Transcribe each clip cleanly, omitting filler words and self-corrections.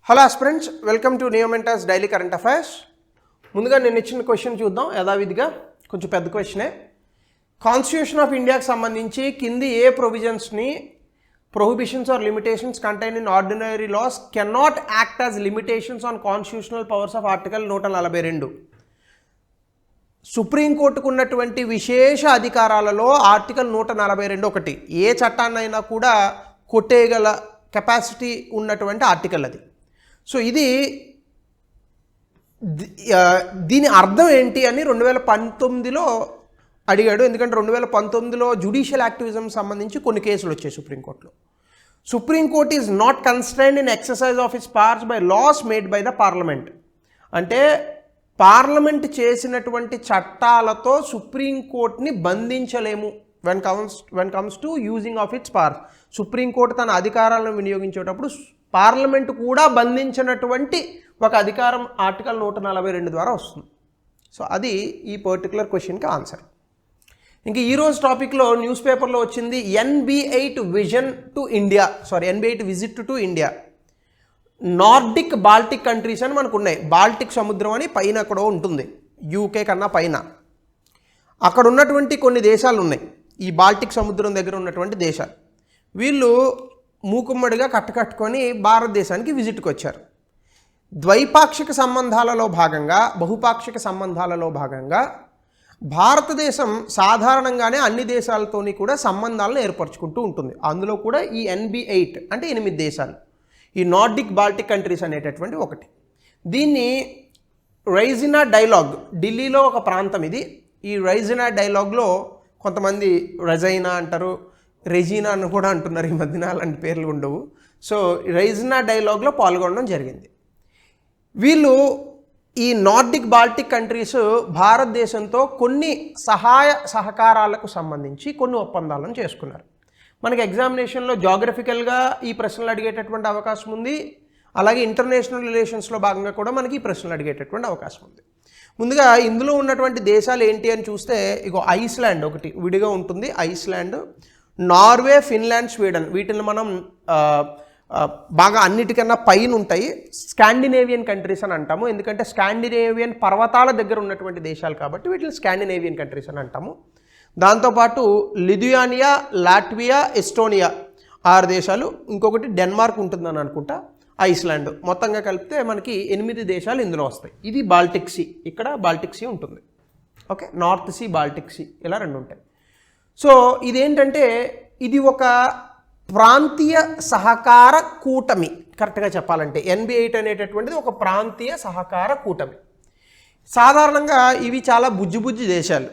Hello aspirants, welcome to Neomentas daily current affairs. ముందుగా నేను ఇచ్చిన క్వశ్చన్ చూద్దాం. యథావిధిగా కొంచెం పెద్ద క్వశ్చనే. కాన్స్టిట్యూషన్ ఆఫ్ ఇండియాకి సంబంధించి కింది ఏ ప్రొవిజన్స్ని prohibitions or limitations contained in ordinary laws cannot act as limitations on constitutional powers of article 142. సుప్రీంకోర్టుకు ఉన్నటువంటి విశేష అధికారాలలో ఆర్టికల్ 142 ఒకటి. ఏ చట్టాన్నైనా కూడా కొట్టేయగల కెపాసిటీ ఉన్నటువంటి ఆర్టికల్ అది. సో ఇది దీని అర్థం ఏంటి అని 2019లో అడిగాడు. ఎందుకంటే 2019లో జ్యుడిషియల్ యాక్టివిజం సంబంధించి కొన్ని కేసులు వచ్చాయి సుప్రీంకోర్టులో. Supreme court is not constrained in exercise of its powers by laws made by the parliament. అంటే పార్లమెంట్ చేసినటువంటి చట్టాలతో సుప్రీంకోర్టుని బంధించలేము when comes to using of its powers. సుప్రీంకోర్టు తన అధికారాలను వినియోగించేటప్పుడు పార్లమెంటు కూడా బంధించినటువంటి ఒక అధికారం ఆర్టికల్ 142 ద్వారా వస్తుంది. సో అది ఈ పర్టికులర్ క్వశ్చన్కి ఆన్సర్. ఇంకా ఈరోజు టాపిక్లో న్యూస్ పేపర్లో వచ్చింది NB8 visit to India. Nordic Baltic countries అని మనకు ఉన్నాయి. బాల్టిక్ సముద్రం అని పైన అక్కడ ఉంటుంది, యూకే కన్నా పైన. అక్కడ ఉన్నటువంటి కొన్ని దేశాలు ఉన్నాయి, ఈ బాల్టిక్ సముద్రం దగ్గర ఉన్నటువంటి దేశాలు. వీళ్ళు మూకుమ్మడిగా కట్టుకొని భారతదేశానికి విజిట్కి వచ్చారు. ద్వైపాక్షిక సంబంధాలలో భాగంగా, బహుపాక్షిక సంబంధాలలో భాగంగా భారతదేశం సాధారణంగానే అన్ని దేశాలతోని కూడా సంబంధాలను ఏర్పరచుకుంటూ ఉంటుంది. అందులో కూడా ఈ NB8 అంటే 8 దేశాలు, ఈ నార్డిక్ బాల్టిక్ కంట్రీస్ అనేటటువంటి ఒకటి. దీన్ని రైజినా డైలాగ్, ఢిల్లీలో ఒక ప్రాంతం ఇది. ఈ రైజినా డైలాగ్లో కొంతమంది రజైనా అంటారు, రెజీనా అని కూడా అంటున్నారు ఈ మధ్యన, అలాంటి పేర్లు ఉండవు. సో రైజినా డైలాగ్లో పాల్గొనడం జరిగింది. వీళ్ళు ఈ నార్డిక్ బాల్టిక్ కంట్రీస్ భారతదేశంతో కొన్ని సహకారాలకు సంబంధించి కొన్ని ఒప్పందాలను చేసుకున్నారు. మనకి ఎగ్జామినేషన్లో జాగ్రఫికల్గా ఈ ప్రశ్నలు అడిగేటటువంటి అవకాశం ఉంది. అలాగే ఇంటర్నేషనల్ రిలేషన్స్లో భాగంగా కూడా మనకి ఈ ప్రశ్నలు అడిగేటటువంటి అవకాశం ఉంది. ముందుగా ఇందులో ఉన్నటువంటి దేశాలు ఏంటి అని చూస్తే, ఇగో ఐస్లాండ్ ఒకటి విడిగా ఉంటుంది. ఐస్లాండ్, నార్వే, ఫిన్లాండ్, స్వీడన్, వీటిని మనం బాగా అన్నిటికన్నా పైన ఉంటాయి. స్కాండినేవియన్ కంట్రీస్ అని అంటాము, ఎందుకంటే స్కాండినేవియన్ పర్వతాల దగ్గర ఉన్నటువంటి దేశాలు కాబట్టి వీటిని స్కాండినేవియన్ కంట్రీస్ అని అంటాము. దాంతోపాటు లిథుయానియా, లాట్వియా, ఎస్టోనియా 6 దేశాలు, ఇంకొకటి డెన్మార్క్ ఉంటుందని అనుకుంటా, ఐస్లాండ్. మొత్తంగా కలిపితే మనకి 8 దేశాలు ఇందులో వస్తాయి. ఇది బాల్టిక్ సీ, ఇక్కడ బాల్టిక్ సీ ఉంటుంది. Okay, north sea, Baltic sea, ఇలా 2 ఉంటాయి. సో ఇదేంటంటే ఇది ఒక ప్రాంతీయ సహకార కూటమి. కరెక్ట్గా చెప్పాలంటే NB8 అనేటటువంటిది ఒక ప్రాంతీయ సహకార కూటమి. సాధారణంగా ఇవి చాలా బుజ్జి దేశాలు.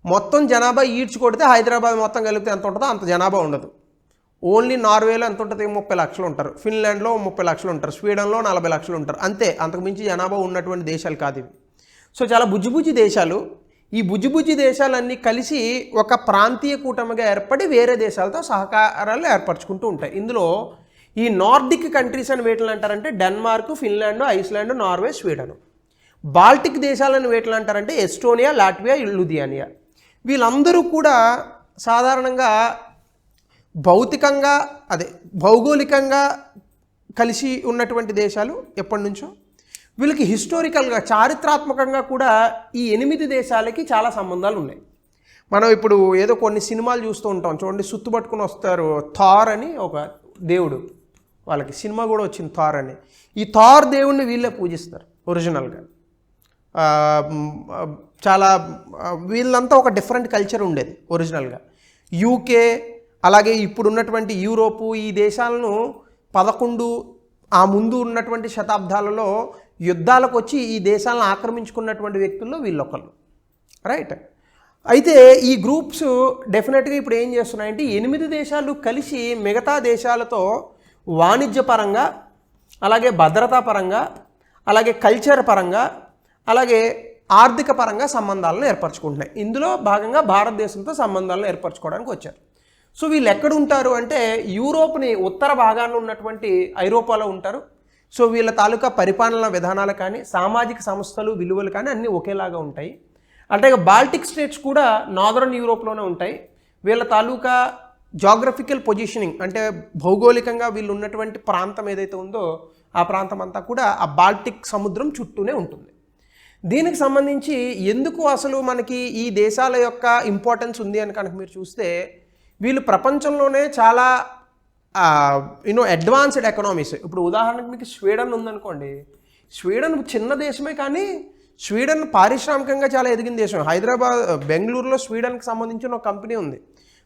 మొత్తం జనాభా ఈడ్చుకొడితే హైదరాబాద్ మొత్తం కలిపితే ఎంత ఉంటుందో అంత జనాభా ఉండదు. ఓన్లీ నార్వేలో ఎంత ఉంటుంది, 30 లక్షలు ఉంటారు. ఫిన్లాండ్లో 30 లక్షలు ఉంటారు. స్వీడన్లో 40 లక్షలు ఉంటారు. అంతే, అంతకుమించి జనాభా ఉన్నటువంటి దేశాలు కాదు ఇవి. సో చాలా బుజ్జి దేశాలు. ఈ బుజ్జి దేశాలన్నీ కలిసి ఒక ప్రాంతీయ కూటమిగా ఏర్పడి వేరే దేశాలతో సహకారాలు ఏర్పరచుకుంటూ ఉంటాయి. ఇందులో ఈ నార్డిక్ కంట్రీస్ అని వేటిని అంటారంటే Denmark, Finland, Iceland, Norway, Sweden. Baltic దేశాలను వేటిని అంటారంటే ఎస్టోనియా, లాట్వియా, లిథుయానియా. వీళ్ళందరూ కూడా సాధారణంగా భౌగోళికంగా కలిసి ఉన్నటువంటి దేశాలు ఎప్పటి నుంచో. వీళ్ళకి హిస్టారికల్గా, చారిత్రాత్మకంగా కూడా ఈ 8 దేశాలకి చాలా సంబంధాలు ఉన్నాయి. మనం ఇప్పుడు ఏదో కొన్ని సినిమాలు చూస్తూ ఉంటాం చూడండి, సుత్తుపట్టుకుని వస్తారు. థార్ అని ఒక దేవుడు, వాళ్ళకి సినిమా కూడా వచ్చింది థార్ అని. ఈ థార్ దేవుడిని వీళ్ళే పూజిస్తారు ఒరిజినల్గా. చాలా వీళ్ళంతా ఒక డిఫరెంట్ కల్చర్ ఉండేది ఒరిజినల్గా. యూకే, అలాగే ఇప్పుడు ఉన్నటువంటి యూరోపు, ఈ దేశాలను 11 ఆ ముందు ఉన్నటువంటి శతాబ్దాలలో యుద్ధాలకు వచ్చి ఈ దేశాలను ఆక్రమించుకున్నటువంటి వ్యక్తుల్లో వీళ్ళొకళ్ళు, రైట్. అయితే ఈ గ్రూప్స్ డెఫినెట్గా ఇప్పుడు ఏం చేస్తున్నాయంటే 8 దేశాలు కలిసి మిగతా దేశాలతో వాణిజ్యపరంగా, అలాగే భద్రతా పరంగా, అలాగే కల్చర్ పరంగా, అలాగే ఆర్థిక పరంగా సంబంధాలను ఏర్పరచుకుంటున్నాయి. ఇందులో భాగంగా భారతదేశంతో సంబంధాలను ఏర్పరచుకోవడానికి వచ్చారు. సో వీళ్ళు ఎక్కడ ఉంటారు అంటే యూరోప్ని ఉత్తర భాగాన్ని ఉన్నటువంటి ఐరోపాలో ఉంటారు. సో వీళ్ళ తాలూకా పరిపాలన విధానాలు కానీ, సామాజిక సంస్థలు, విలువలు కానీ అన్నీ ఒకేలాగా ఉంటాయి. అంటే బాల్టిక్ స్టేట్స్ కూడా నార్దర్న్ యూరోప్లోనే ఉంటాయి. వీళ్ళ తాలూకా జాగ్రఫికల్ పొజిషనింగ్ అంటే భౌగోళికంగా వీళ్ళు ఉన్నటువంటి ప్రాంతం ఏదైతే ఉందో ఆ ప్రాంతం అంతా కూడా ఆ బాల్టిక్ సముద్రం చుట్టూనే ఉంటుంది. దీనికి సంబంధించి ఎందుకు అసలు మనకి ఈ దేశాల యొక్క ఇంపార్టెన్స్ ఉంది అని కనుక మీరు చూస్తే, వీళ్ళు ప్రపంచంలోనే చాలా అడ్వాన్స్డ్ ఎకనామీస్. ఇప్పుడు ఉదాహరణకు మీకు స్వీడన్ ఉందనుకోండి, స్వీడన్ చిన్న దేశమే కానీ స్వీడన్ పారిశ్రామికంగా చాలా ఎదిగిన దేశం. బెంగళూరులో స్వీడన్కి సంబంధించిన ఒక కంపెనీ ఉంది,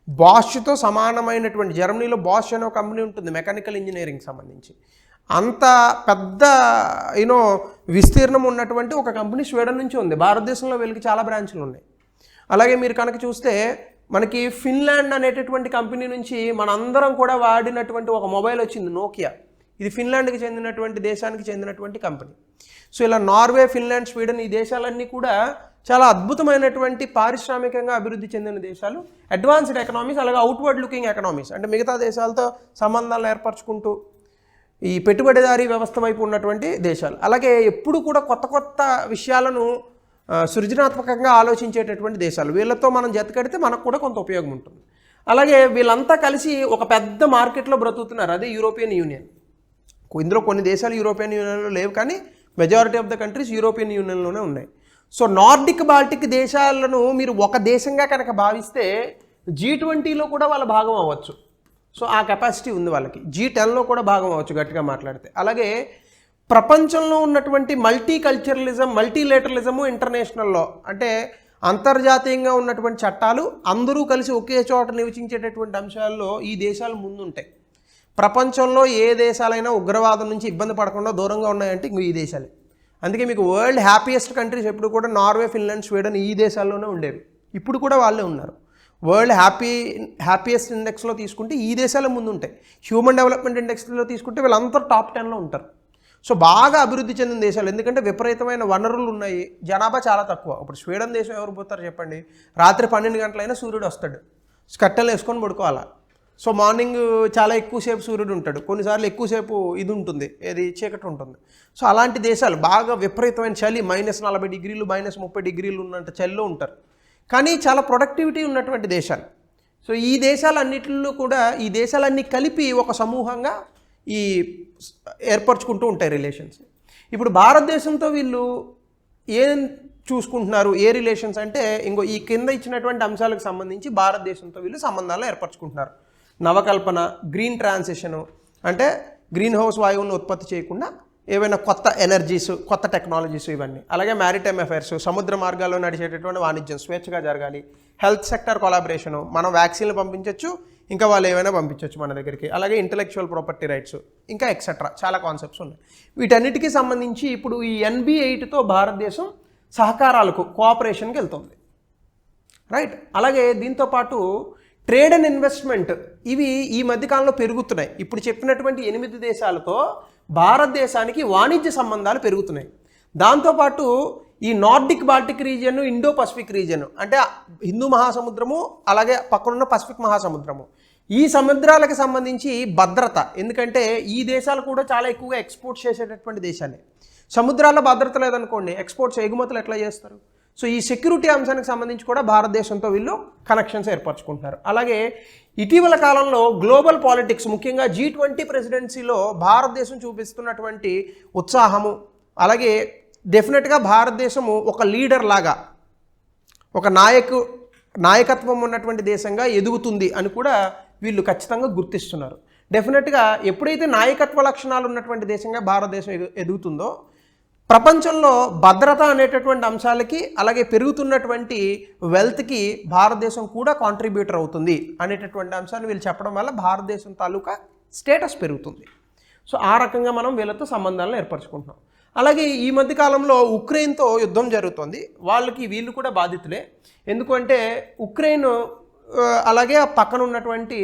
బాష్తో సమానమైనటువంటి, జర్మనీలో బాష్ అనే ఒక కంపెనీ ఉంటుంది మెకానికల్ ఇంజనీరింగ్ సంబంధించి. అంత పెద్ద విస్తీర్ణం ఉన్నటువంటి ఒక కంపెనీ స్వీడన్ నుంచి ఉంది. భారతదేశంలో వీళ్ళకి చాలా బ్రాంచ్లు ఉన్నాయి. అలాగే మీరు కనుక చూస్తే మనకి ఫిన్లాండ్ అనేటటువంటి కంపెనీ నుంచి మనందరం కూడా వాడినటువంటి ఒక మొబైల్ వచ్చింది, నోకియా. ఇది ఫిన్లాండ్కి చెందినటువంటి దేశానికి చెందినటువంటి కంపెనీ. సో ఇలా నార్వే, ఫిన్లాండ్, స్వీడన్ ఈ దేశాలన్నీ కూడా చాలా అద్భుతమైనటువంటి పారిశ్రామికంగా అభివృద్ధి చెందిన దేశాలు, అడ్వాన్స్డ్ ఎకనామీస్, అలాగే అవుట్వర్డ్ లుకింగ్ ఎకనామీస్, అంటే మిగతా దేశాలతో సంబంధాలు ఏర్పరచుకుంటూ ఈ పెట్టుబడిదారీ వ్యవస్థ వైపు ఉన్నటువంటి దేశాలు. అలాగే ఎప్పుడు కూడా కొత్త కొత్త విషయాలను సృజనాత్మకంగా ఆలోచించేటటువంటి దేశాలు. వీళ్ళతో మనం జతకడితే మనకు కూడా కొంత ఉపయోగం ఉంటుంది. అలాగే వీళ్ళంతా కలిసి ఒక పెద్ద మార్కెట్లో బ్రతుకుతున్నారు, అదే యూరోపియన్ యూనియన్. ఇందులో కొన్ని దేశాలు యూరోపియన్ యూనియన్లో లేవు, కానీ majority of the countries European యూనియన్లోనే ఉన్నాయి. సో నార్డిక్, బాల్టిక్ దేశాలను మీరు ఒక దేశంగా కనుక భావిస్తే G20లో కూడా వాళ్ళ భాగం అవ్వచ్చు. సో ఆ కెపాసిటీ ఉంది వాళ్ళకి. G10లో కూడా భాగం అవ్వచ్చు గట్టిగా మాట్లాడితే. అలాగే ప్రపంచంలో ఉన్నటువంటి మల్టీకల్చరలిజం, మల్టీలేటరలిజము, ఇంటర్నేషనల్లో అంటే అంతర్జాతీయంగా ఉన్నటువంటి చట్టాలు, అందరూ కలిసి ఒకే చోట నివసించేటటువంటి అంశాల్లో ఈ దేశాలు ముందుంటాయి. ప్రపంచంలో ఏ దేశాలైనా ఉగ్రవాదం నుంచి ఇబ్బంది పడకుండా దూరంగా ఉన్నాయంటే ఇంకో ఈ దేశాలే. అందుకే మీకు వరల్డ్ హ్యాపీయెస్ట్ కంట్రీస్ ఎప్పుడు కూడా నార్వే, ఫిన్లాండ్, స్వీడన్ ఈ దేశాల్లోనే ఉండేవి. ఇప్పుడు కూడా వాళ్ళే ఉన్నారు. వరల్డ్ హ్యాపీయెస్ట్ ఇండెక్స్లో తీసుకుంటే ఈ దేశాల ముందు ఉంటాయి. హ్యూమన్ డెవలప్మెంట్ ఇండెక్స్లో తీసుకుంటే వీళ్ళంతా టాప్ 10లో ఉంటారు. సో బాగా అభివృద్ధి చెందిన దేశాలు, ఎందుకంటే విపరీతమైన వనరులు ఉన్నాయి, జనాభా చాలా తక్కువ. ఇప్పుడు స్వీడన్ దేశం ఎవరు పోతారు చెప్పండి? రాత్రి 12 గంటలైనా సూర్యుడు వస్తాడు, స్కట్టలు వేసుకొని పడుకోవాలా. సో మార్నింగ్ చాలా ఎక్కువసేపు సూర్యుడు ఉంటాడు, కొన్నిసార్లు ఎక్కువసేపు ఇది ఉంటుంది, ఏది చీకటి ఉంటుంది. సో అలాంటి దేశాలు బాగా విపరీతమైన చలి, -40 డిగ్రీలు, -30 డిగ్రీలు ఉన్నంత చలిలో ఉంటారు, కానీ చాలా ప్రొడక్టివిటీ ఉన్నటువంటి దేశాలు. సో ఈ దేశాలన్నిటిలో కూడా ఈ దేశాలన్నీ కలిపి ఒక సమూహంగా ఈ ఏర్పరచుకుంటూ ఉంటాయి రిలేషన్స్. ఇప్పుడు భారతదేశంతో వీళ్ళు ఏం చూసుకుంటున్నారు, ఏ రిలేషన్స్ అంటే ఇంకో ఈ కింద ఇచ్చినటువంటి అంశాలకు సంబంధించి భారతదేశంతో వీళ్ళు సంబంధాలు ఏర్పరచుకుంటున్నారు. నవకల్పన, గ్రీన్ ట్రాన్సిషను, అంటే గ్రీన్ హౌస్ వాయువులను ఉత్పత్తి చేయకుండా ఏవైనా కొత్త ఎనర్జీస్, కొత్త టెక్నాలజీస్, ఇవన్నీ. అలాగే మ్యారిటైమ్ అఫైర్స్, సముద్ర మార్గాల్లో నడిచేటటువంటి వాణిజ్యం స్వేచ్ఛగా జరగాలి. హెల్త్ సెక్టర్ కొలాబరేషను, మనం వ్యాక్సిన్లు పంపించవచ్చు, ఇంకా వాళ్ళు ఏమైనా పంపించవచ్చు మన దగ్గరికి. అలాగే ఇంటలెక్చువల్ ప్రాపర్టీ రైట్స్, ఇంకా ఎక్సెట్రా చాలా కాన్సెప్ట్స్ ఉన్నాయి. వీటన్నిటికీ సంబంధించి ఇప్పుడు ఈ NB8తో భారతదేశం సహకారాలకు, కోఆపరేషన్కి వెళ్తుంది, రైట్. అలాగే దీంతోపాటు ట్రేడ్ అండ్ ఇన్వెస్ట్మెంట్, ఇవి ఈ మధ్యకాలంలో పెరుగుతున్నాయి. ఇప్పుడు చెప్పినటువంటి 8 దేశాలతో భారతదేశానికి వాణిజ్య సంబంధాలు పెరుగుతున్నాయి. దాంతోపాటు ఈ Nordic, Baltic region, Indo Pacific region, అంటే హిందూ మహాసముద్రము, అలాగే పక్కనున్న పసిఫిక్ మహాసముద్రము, ఈ సముద్రాలకు సంబంధించి భద్రత, ఎందుకంటే ఈ దేశాలు కూడా చాలా ఎక్కువగా ఎక్స్పోర్ట్ చేసేటటువంటి దేశాలే. సముద్రాల భద్రత లేదనుకోండి, ఎక్స్పోర్ట్స్, ఎగుమతులు ఎట్లా చేస్తారు? సో ఈ సెక్యూరిటీ అంశానికి సంబంధించి కూడా భారతదేశంతో వీళ్ళు కనెక్షన్స్ ఏర్పరచుకుంటున్నారు. అలాగే ఇటీవల కాలంలో గ్లోబల్ పాలిటిక్స్, ముఖ్యంగా G20 ప్రెసిడెన్సీలో భారతదేశం చూపిస్తున్నటువంటి ఉత్సాహము, అలాగే డెఫినెట్గా భారతదేశము ఒక లీడర్ లాగా, ఒక నాయకత్వం ఉన్నటువంటి దేశంగా ఎదుగుతుంది అని కూడా వీళ్ళు ఖచ్చితంగా గుర్తిస్తున్నారు. డెఫినెట్గా ఎప్పుడైతే నాయకత్వ లక్షణాలు ఉన్నటువంటి దేశంగా భారతదేశం ఎదుగుతుందో, ప్రపంచంలో భద్రత అనేటటువంటి అంశాలకి, అలాగే పెరుగుతున్నటువంటి వెల్త్కి భారతదేశం కూడా కాంట్రిబ్యూటర్ అవుతుంది అనేటటువంటి అంశాన్ని వీళ్ళు చెప్పడం వల్ల భారతదేశం తాలూకా స్టేటస్ పెరుగుతుంది. సో ఆ రకంగా మనం వీళ్ళతో సంబంధాలను ఏర్పరచుకుంటున్నాం. అలాగే ఈ మధ్య కాలంలో ఉక్రెయిన్తో యుద్ధం జరుగుతుంది. వీళ్ళు కూడా బాధితులే. ఎందుకంటే ఉక్రెయిన్ అలాగే ఆ పక్కన ఉన్నటువంటి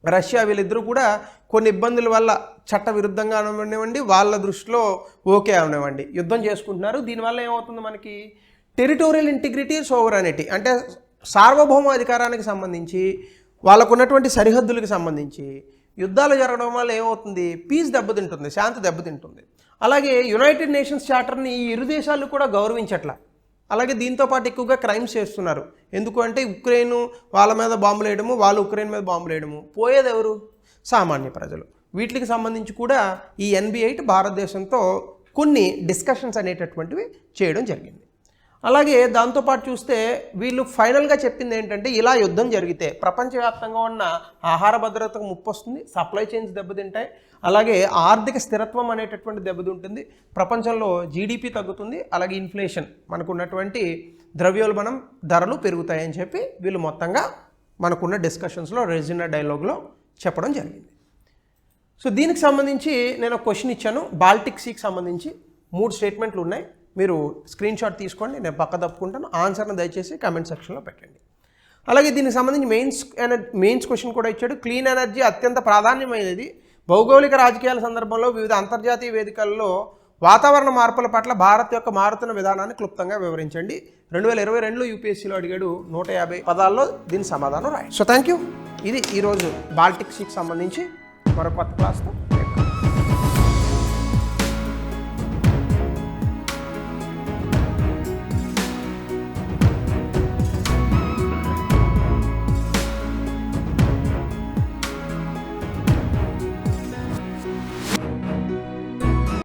రష్యా, వీళ్ళిద్దరూ కూడా కొన్ని ఇబ్బందుల వల్ల చట్ట విరుద్ధంగా అవనివ్వండి, వాళ్ళ దృష్టిలో ఓకే అవనివ్వండి, యుద్ధం చేసుకుంటున్నారు. దీనివల్ల ఏమవుతుంది, మనకి టెరిటోరియల్ ఇంటిగ్రిటీ, సోవరానిటీ, అంటే సార్వభౌమ అధికారానికి సంబంధించి, వాళ్ళకు ఉన్నటువంటి సరిహద్దులకు సంబంధించి యుద్ధాలు జరగడం వల్ల ఏమవుతుంది, పీస్ దెబ్బతింటుంది, శాంతి దెబ్బతింటుంది. అలాగే యునైటెడ్ నేషన్స్ చార్టర్ని ఈ ఇరు దేశాలు కూడా గౌరవించట్ల. అలాగే దీంతో పాటు ఎక్కువగా క్రైమ్స్ చేస్తున్నారు. ఎందుకు అంటే ఉక్రెయిన్ వాళ్ళ మీద బాంబులు వేయడము, వాళ్ళు ఉక్రెయిన్ మీద బాంబులు వేయడము, పోయేది ఎవరు? సామాన్య ప్రజలు. వీటికి సంబంధించి కూడా ఈ NB8 భారతదేశంతో కొన్ని డిస్కషన్స్ అనేటటువంటివి చేయడం జరిగింది. అలాగే దాంతోపాటు చూస్తే వీళ్ళు ఫైనల్గా చెప్పింది ఏంటంటే, ఇలా యుద్ధం జరిగితే ప్రపంచవ్యాప్తంగా ఉన్న ఆహార భద్రతకు ముప్పు వస్తుంది, సప్లై చైన్స్ దెబ్బతింటాయి, అలాగే ఆర్థిక స్థిరత్వం అనేటటువంటి దెబ్బతింటుంది, ప్రపంచంలో GDP తగ్గుతుంది, అలాగే ఇన్ఫ్లేషన్ మనకున్నటువంటి ద్రవ్యోల్బణం ధరలు పెరుగుతాయని చెప్పి వీళ్ళు మొత్తంగా మనకున్న డిస్కషన్స్లో రెజినా డైలాగ్లో చెప్పడం జరిగింది. సో దీనికి సంబంధించి నేను ఒక క్వశ్చన్ ఇచ్చాను. బాల్టిక్ సీకి సంబంధించి 3 స్టేట్మెంట్లు ఉన్నాయి. మీరు స్క్రీన్ షాట్ తీసుకోండి, నేను పక్క తప్పుకుంటాను. ఆన్సర్ని దయచేసి కామెంట్ సెక్షన్లో పెట్టండి. అలాగే దీనికి సంబంధించి మెయిన్స్ క్వశ్చన్ కూడా ఇచ్చాడు. క్లీన్ ఎనర్జీ అత్యంత ప్రాధాన్యమైనది. భౌగోళిక రాజకీయాల సందర్భంలో వివిధ అంతర్జాతీయ వేదికల్లో వాతావరణ మార్పుల పట్ల భారత్ యొక్క మారుతున్న విధానాన్ని క్లుప్తంగా వివరించండి. 2022లో UPSCలో అడిగాడు. 150 పదాల్లో దీని సమాధానం రాయండి. So thank you. ఇది ఈరోజు బాల్టిక్ సీకి సంబంధించి మరో కొత్త క్లాస్తో